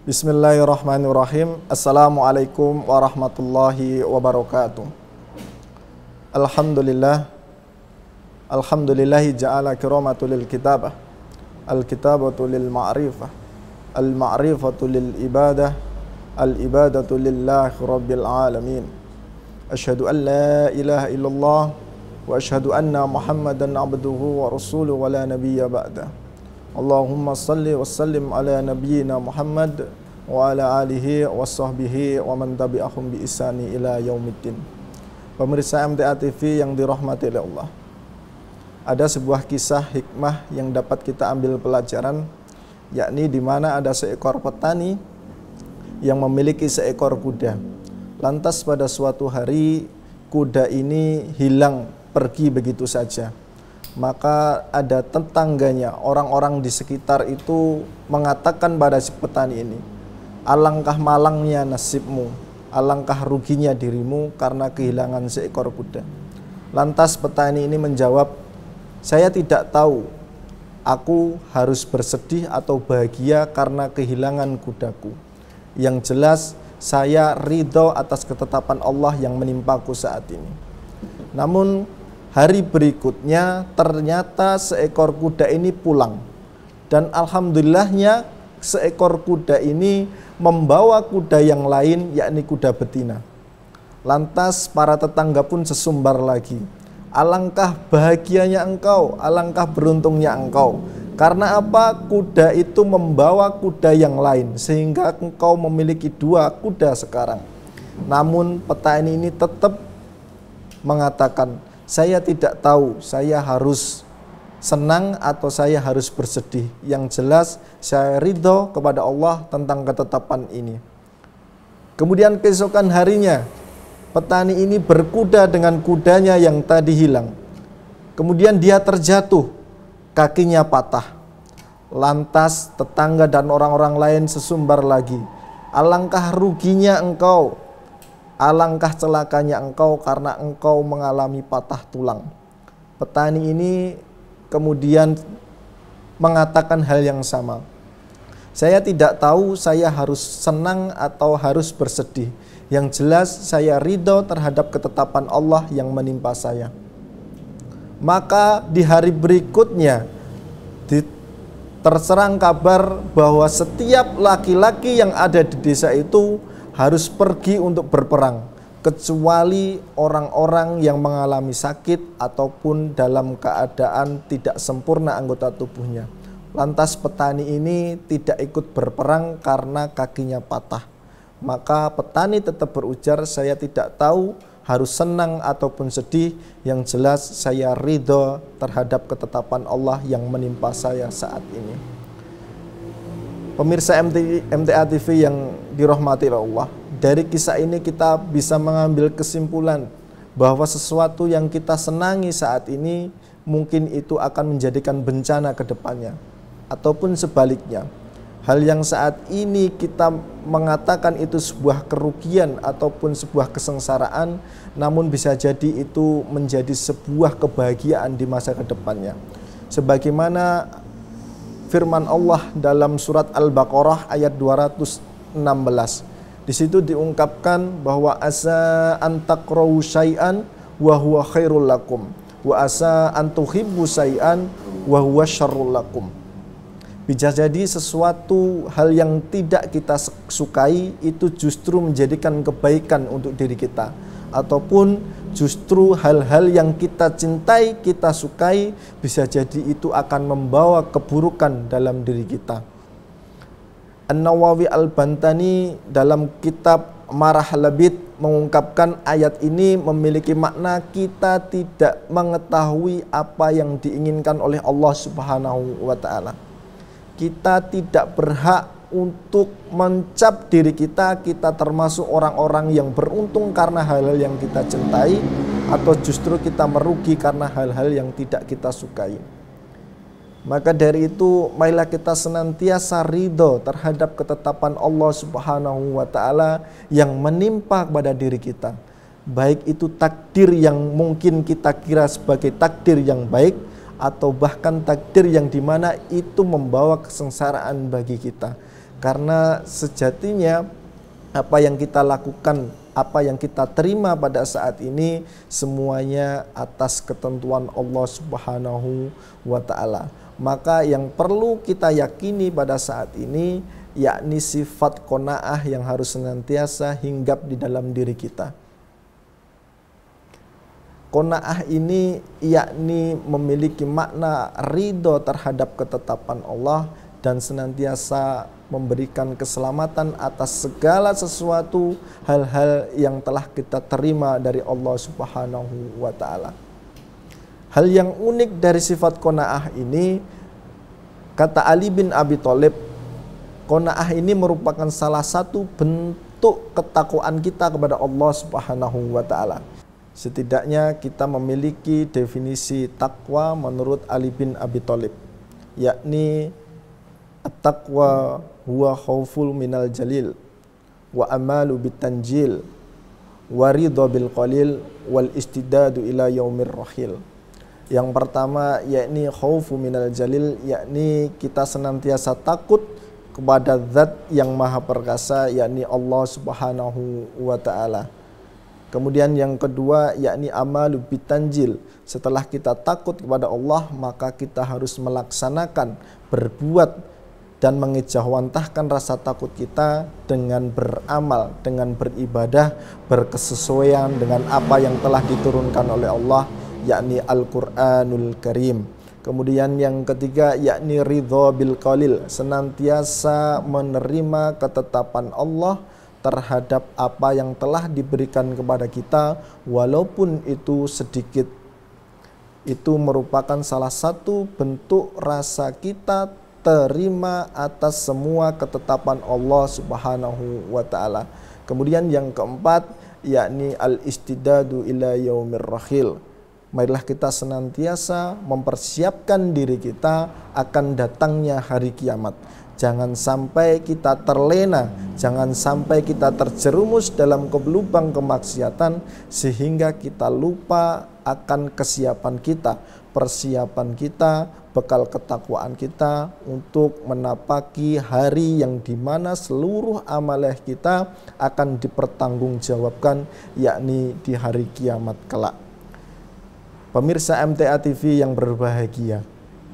Bismillahirrahmanirrahim. Assalamualaikum warahmatullahi wabarakatuh. Alhamdulillah. Alhamdulillahi ja'ala kiramatu lil kitabah, al-kitabatu lil ma'rifah, al-ma'rifatu lil ibadah, al-ibadatu lillahi rabbil alamin. Asyhadu an la ilaha illallah wa asyhadu anna Muhammadan abduhu wa rasuluhu wa la nabiyya ba'dah. Allahumma salli wa sallim ala nabiyyina Muhammad wa ala alihi wa sahbihi wa man tabi'ahum bi ihsani ila yaumiddin. Pemirsa MTA TV yang dirahmati oleh Allah, ada sebuah kisah hikmah yang dapat kita ambil pelajaran, yakni di mana ada seekor petani yang memiliki seekor kuda. Lantas pada suatu hari kuda ini hilang pergi begitu saja. Maka ada tetangganya, orang-orang di sekitar itu mengatakan pada si petani ini, alangkah malangnya nasibmu, alangkah ruginya dirimu karena kehilangan seekor kuda. Lantas petani ini menjawab, saya tidak tahu aku harus bersedih atau bahagia karena kehilangan kudaku. Yang jelas saya ridho atas ketetapan Allah yang menimpaku saat ini. Namun hari berikutnya ternyata seekor kuda ini pulang. Dan alhamdulillahnya seekor kuda ini membawa kuda yang lain, yakni kuda betina. Lantas para tetangga pun sesumbar lagi. Alangkah bahagianya engkau, alangkah beruntungnya engkau. Karena apa? Kuda itu membawa kuda yang lain, sehingga engkau memiliki dua kuda sekarang. Namun petani ini tetap mengatakan, saya tidak tahu saya harus senang atau saya harus bersedih. Yang jelas saya ridho kepada Allah tentang ketetapan ini. Kemudian keesokan harinya petani ini berkuda dengan kudanya yang tadi hilang. Kemudian dia terjatuh, kakinya patah. Lantas tetangga dan orang-orang lain sesumbar lagi. Alangkah ruginya engkau, alangkah celakanya engkau karena engkau mengalami patah tulang. Petani ini kemudian mengatakan hal yang sama. Saya tidak tahu saya harus senang atau harus bersedih. Yang jelas saya ridho terhadap ketetapan Allah yang menimpa saya. Maka di hari berikutnya terserang kabar bahwa setiap laki-laki yang ada di desa itu harus pergi untuk berperang, kecuali orang-orang yang mengalami sakit ataupun dalam keadaan tidak sempurna anggota tubuhnya. Lantas petani ini tidak ikut berperang karena kakinya patah. Maka petani tetap berujar, saya tidak tahu harus senang ataupun sedih. Yang jelas saya ridho terhadap ketetapan Allah yang menimpa saya saat ini. Pemirsa MTA TV yang dirahmati Allah, dari kisah ini kita bisa mengambil kesimpulan bahwa sesuatu yang kita senangi saat ini mungkin itu akan menjadikan bencana ke depannya, ataupun sebaliknya. Hal yang saat ini kita mengatakan itu sebuah kerugian ataupun sebuah kesengsaraan, namun bisa jadi itu menjadi sebuah kebahagiaan di masa kedepannya. Sebagaimana firman Allah dalam surat Al-Baqarah ayat 216. Di situ diungkapkan bahwa asa an taqra'u syai'an wa huwa khairul lakum wa asa an tuhibbu syai'an wa huwa syarrul lakum. Bisa jadi sesuatu hal yang tidak kita sukai itu justru menjadikan kebaikan untuk diri kita, ataupun justru hal-hal yang kita cintai, kita sukai, bisa jadi itu akan membawa keburukan dalam diri kita. An-Nawawi Al-Bantani dalam kitab Marah Labid mengungkapkan ayat ini memiliki makna kita tidak mengetahui apa yang diinginkan oleh Allah Subhanahu wa ta'ala. Kita tidak berhak untuk mencap diri kita termasuk orang-orang yang beruntung karena hal-hal yang kita cintai, atau justru kita merugi karena hal-hal yang tidak kita sukai. Maka dari itu marilah kita senantiasa ridho terhadap ketetapan Allah Subhanahu wa ta'ala yang menimpa kepada diri kita. Baik itu takdir yang mungkin kita kira sebagai takdir yang baik, atau bahkan takdir yang dimana itu membawa kesengsaraan bagi kita. Karena sejatinya apa yang kita lakukan, apa yang kita terima pada saat ini semuanya atas ketentuan Allah Subhanahu wa ta'ala. Maka yang perlu kita yakini pada saat ini yakni sifat qanaah yang harus senantiasa hinggap di dalam diri kita. Qanaah ini yakni memiliki makna ridho terhadap ketetapan Allah dan senantiasa memberikan keselamatan atas segala sesuatu hal-hal yang telah kita terima dari Allah Subhanahu wa ta'ala. Hal yang unik dari sifat qanaah ini, kata Ali bin Abi Thalib, qanaah ini merupakan salah satu bentuk ketakwaan kita kepada Allah Subhanahu wa ta'ala. Setidaknya kita memiliki definisi takwa menurut Ali bin Abi Thalib, yakni at-taqwa huwa khauful minal jalil wa amalu bitanjil wa ridha bil qalil wal istidadu ila yaumir rahil. Yang pertama yakni khaufu minal jalil, yakni kita senantiasa takut kepada zat yang maha perkasa, yakni Allah Subhanahu wa ta'ala. Kemudian yang kedua yakni amalu bitanjil. Setelah kita takut kepada Allah, maka kita harus melaksanakan, berbuat dan mengejawantahkan rasa takut kita dengan beramal, dengan beribadah, berkesesuaian dengan apa yang telah diturunkan oleh Allah, yakni Al-Quranul Karim. Kemudian yang ketiga yakni ridha bil qalil, senantiasa menerima ketetapan Allah terhadap apa yang telah diberikan kepada kita walaupun itu sedikit. Itu merupakan salah satu bentuk rasa kita terima atas semua ketetapan Allah Subhanahu wa ta'ala. Kemudian yang keempat yakni al-istidadu ila yaumir rahil. Marilah kita senantiasa mempersiapkan diri kita akan datangnya hari kiamat. Jangan sampai kita terlena, jangan sampai kita terjerumus dalam lubang kemaksiatan sehingga kita lupa akan kesiapan kita, persiapan kita, bekal ketakwaan kita untuk menapaki hari yang dimana seluruh amalan kita akan dipertanggungjawabkan, yakni di hari kiamat kelak. Pemirsa MTA TV yang berbahagia,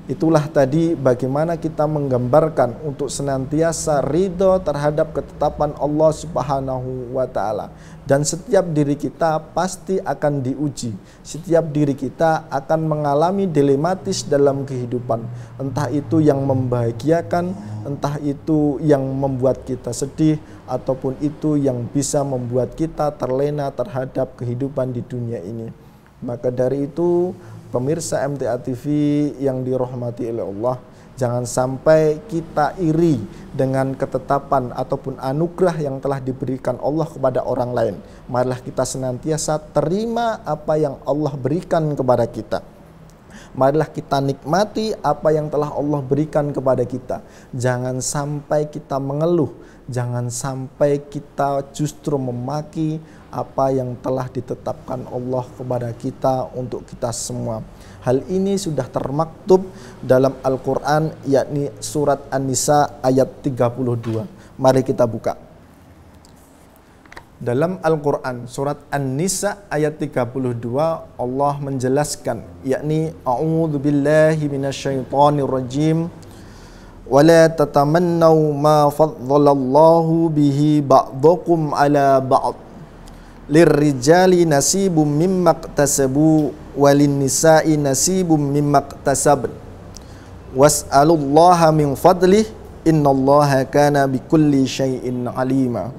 itulah tadi bagaimana kita menggambarkan untuk senantiasa ridho terhadap ketetapan Allah Subhanahu wa ta'ala. Dan setiap diri kita pasti akan diuji. Setiap diri kita akan mengalami dilematis dalam kehidupan. Entah itu yang membahagiakan, entah itu yang membuat kita sedih, ataupun itu yang bisa membuat kita terlena terhadap kehidupan di dunia ini. Maka dari itu, pemirsa MTA TV yang dirahmati oleh Allah, jangan sampai kita iri dengan ketetapan ataupun anugerah yang telah diberikan Allah kepada orang lain. Marilah kita senantiasa terima apa yang Allah berikan kepada kita. Marilah kita nikmati apa yang telah Allah berikan kepada kita. Jangan sampai kita mengeluh, jangan sampai kita justru memaki apa yang telah ditetapkan Allah kepada kita untuk kita semua. Hal ini sudah termaktub dalam Al-Quran, yakni surat An-Nisa ayat 32. Mari kita buka. Dalam Al-Quran surat An-Nisa ayat 32 Allah menjelaskan, yakni a'udzu billahi minasyaitonir rajim wa la tatamannaw ma faddalallahu bihi ba'dakum ala ba'd lirrijali nasibum mimma iktasabu walin nisa'i nasibum mimma iktasabn was'alullaha min fadlih innallaha kana bikulli syai'in alima.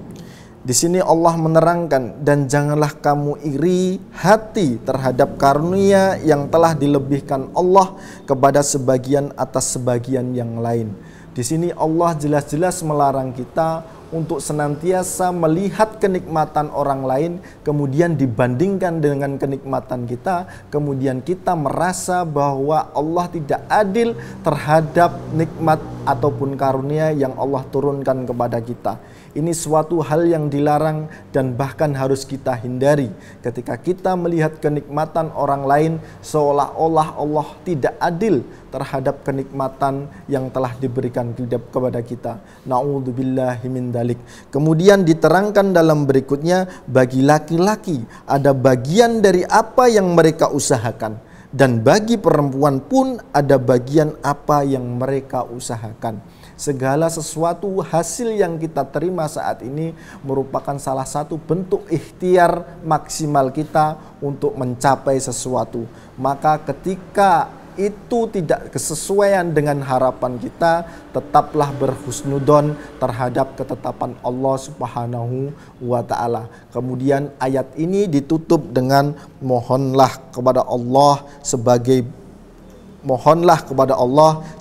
Di sini Allah menerangkan, dan janganlah kamu iri hati terhadap karunia yang telah dilebihkan Allah kepada sebagian atas sebagian yang lain. Di sini Allah jelas-jelas melarang kita untuk senantiasa melihat kenikmatan orang lain, kemudian dibandingkan dengan kenikmatan kita, kemudian kita merasa bahwa Allah tidak adil terhadap nikmat ataupun karunia yang Allah turunkan kepada kita. Ini suatu hal yang dilarang dan bahkan harus kita hindari. Ketika kita melihat kenikmatan orang lain, seolah-olah Allah tidak adil terhadap kenikmatan yang telah diberikan kepada kita. Na'udzubillahi min dzalik. Kemudian diterangkan dalam berikutnya, bagi laki-laki ada bagian dari apa yang mereka usahakan, dan bagi perempuan pun ada bagian apa yang mereka usahakan. Segala sesuatu hasil yang kita terima saat ini merupakan salah satu bentuk ikhtiar maksimal kita untuk mencapai sesuatu. Maka ketika itu tidak kesesuaian dengan harapan kita, tetaplah berhusnudon terhadap ketetapan Allah Subhanahu wa ta'ala. Kemudian ayat ini ditutup dengan mohonlah kepada Allah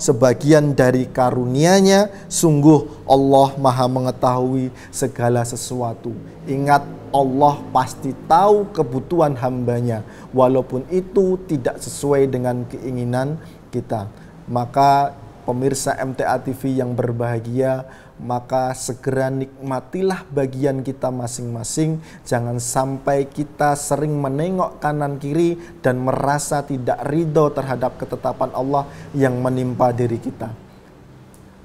sebagian dari karunia-Nya, sungguh Allah Maha mengetahui segala sesuatu. Ingat, Allah pasti tahu kebutuhan hambanya, walaupun itu tidak sesuai dengan keinginan kita. Maka pemirsa MTA TV yang berbahagia, maka segera nikmatilah bagian kita masing-masing. Jangan sampai kita sering menengok kanan kiri dan merasa tidak ridho terhadap ketetapan Allah yang menimpa diri kita.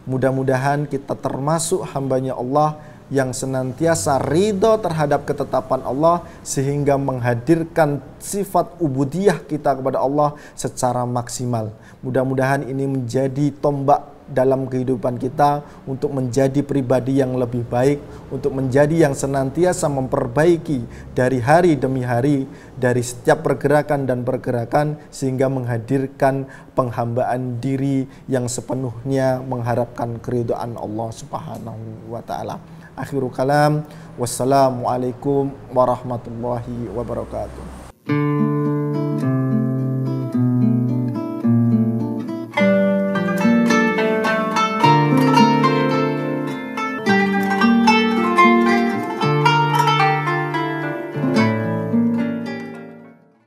Mudah-mudahan kita termasuk hambanya Allah yang senantiasa ridho terhadap ketetapan Allah, sehingga menghadirkan sifat ubudiyah kita kepada Allah secara maksimal. Mudah-mudahan ini menjadi tombak dalam kehidupan kita untuk menjadi pribadi yang lebih baik, untuk menjadi yang senantiasa memperbaiki dari hari demi hari, dari setiap pergerakan dan pergerakan, sehingga menghadirkan penghambaan diri yang sepenuhnya mengharapkan keridhaan Allah Subhanahu wa ta'ala. Akhirul kalam, wassalamualaikum warahmatullahi wabarakatuh.